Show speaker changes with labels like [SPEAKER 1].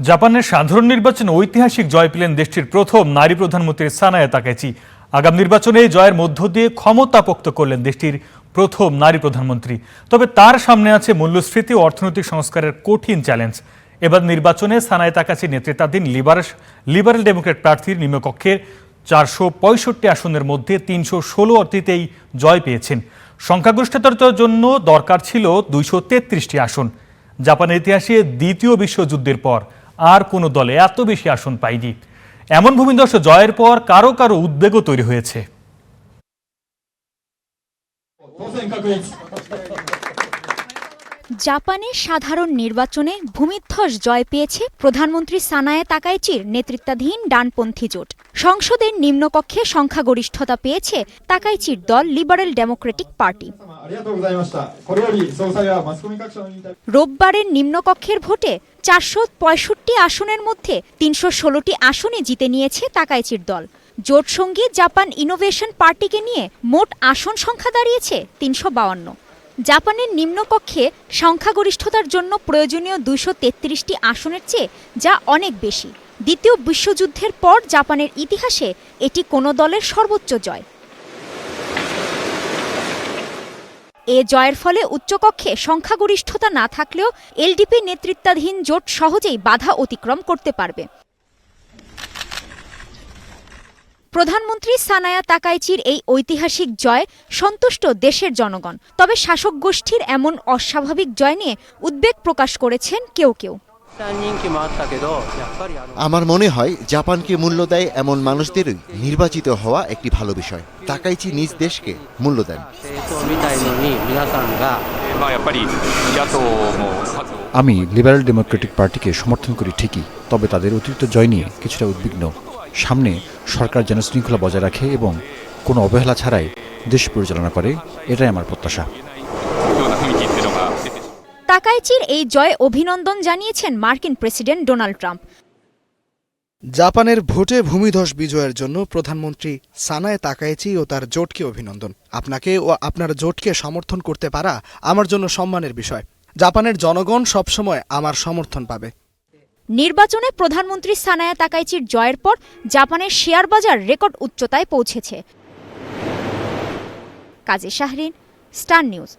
[SPEAKER 1] জাপানের সাধারণ নির্বাচনে ঐতিহাসিক জয় পেলেন দেশটির প্রথম নারী প্রধানমন্ত্রী সানায়া তাকাইচি। আগামী নির্বাচনে জয়ের মধ্য দিয়ে ক্ষমতা পোক্ত করলেন দেশটির প্রথম নারী প্রধানমন্ত্রী। তবে তার সামনে আছে মূল্যস্ফীতি ও অর্থনৈতিক সংস্কারের কঠিন চ্যালেঞ্জ। এবার নির্বাচনে সানায়া তাকাইচি নেতৃত্বাধীন লিবারেল ডেমোক্রেট প্রার্থীর নিম্নকক্ষের 465 আসনের মধ্যে 316 অর্থীতেই জয় পেয়েছেন। সংখ্যাগরিষ্ঠতার জন্য দরকার ছিল 233টি আসন। জাপানের ইতিহাসে দ্বিতীয় বিশ্বযুদ্ধের পর আর কোনো দলে এত বেশি আসন পায়নি। এমন ভূমিধস জয়ের পর কারো কারো উদ্বেগও তৈরি হয়েছে।
[SPEAKER 2] জাপানের সাধারণ নির্বাচনে ভূমিধ্বস জয় পেয়েছে প্রধানমন্ত্রী সানায়া তাকাইচির নেতৃত্বাধীন ডানপন্থী জোট। সংসদের নিম্নকক্ষে সংখ্যাগরিষ্ঠতা পেয়েছে তাকাইচির দল লিবারেল ডেমোক্রেটিক পার্টি। রোববারের নিম্নকক্ষের ভোটে 465 আসনের মধ্যে 316টি আসনে জিতে নিয়েছে তাকাইচির দল। জোট সঙ্গী জাপান ইনোভেশন পার্টিকে নিয়ে মোট আসন সংখ্যা দাঁড়িয়েছে 352। জাপানের নিম্নকক্ষে সংখ্যাগরিষ্ঠতার জন্য প্রয়োজনীয় 233টি আসনের চেয়ে যা অনেক বেশি। দ্বিতীয় বিশ্বযুদ্ধের পর জাপানের ইতিহাসে এটি কোনো দলের সর্বোচ্চ জয়। এ জয়ের ফলে উচ্চকক্ষে সংখ্যাগরিষ্ঠতা না থাকলেও এলডিপি নেতৃত্বাধীন জোট সহজেই বাধা অতিক্রম করতে পারবে। প্রধানমন্ত্রী সানায়া তাকাইচির এই ঐতিহাসিক জয় সন্তুষ্ট দেশের জনগণ। তবে শাসক গোষ্ঠীর এমন অস্বাভাবিক জয় নিয়ে উদ্বেগ প্রকাশ করেছেন কেউ কেউ।
[SPEAKER 3] আমার মনে হয় জাপানকে মূল্য দেয় এমন মানুষদেরই নির্বাচিত হওয়া একটি ভালো বিষয়। তাকাইচি নিজ দেশকে মূল্য দেন।
[SPEAKER 4] আমি লিবারেল ডেমোক্রেটিক পার্টিকে সমর্থন করি ঠিকই, তবে তাদের অতিরিক্ত জয় নিয়ে কিছুটা উদ্বিগ্ন। সামনে সরকার যেন শৃঙ্খলা বজায় রাখে এবং কোনো অবহেলা ছাড়াই দেশ পরিচালনা করে, এটাই আমার প্রত্যাশা।
[SPEAKER 2] তাকাইচির এই জয়ে অভিনন্দন জানিয়েছেন মার্কিন প্রেসিডেন্ট ডোনাল্ড ট্রাম্প।
[SPEAKER 5] জাপানের ভোটে ভূমিধস বিজয়ের জন্য প্রধানমন্ত্রী সানায়া তাকাইচি ও তার জোটকে অভিনন্দন। আপনাকে ও আপনার জোটকে সমর্থন করতে পারা আমার জন্য সম্মানের বিষয়। জাপানের জনগণ সবসময় আমার সমর্থন পাবে।
[SPEAKER 2] নির্বাচনে প্রধানমন্ত্রী সানায়া তাকাইচির জয়ের পর জাপানের শেয়ার বাজার রেকর্ড উচ্চতায় পৌঁছেছে। কাজী শাহরিন, স্টার নিউজ।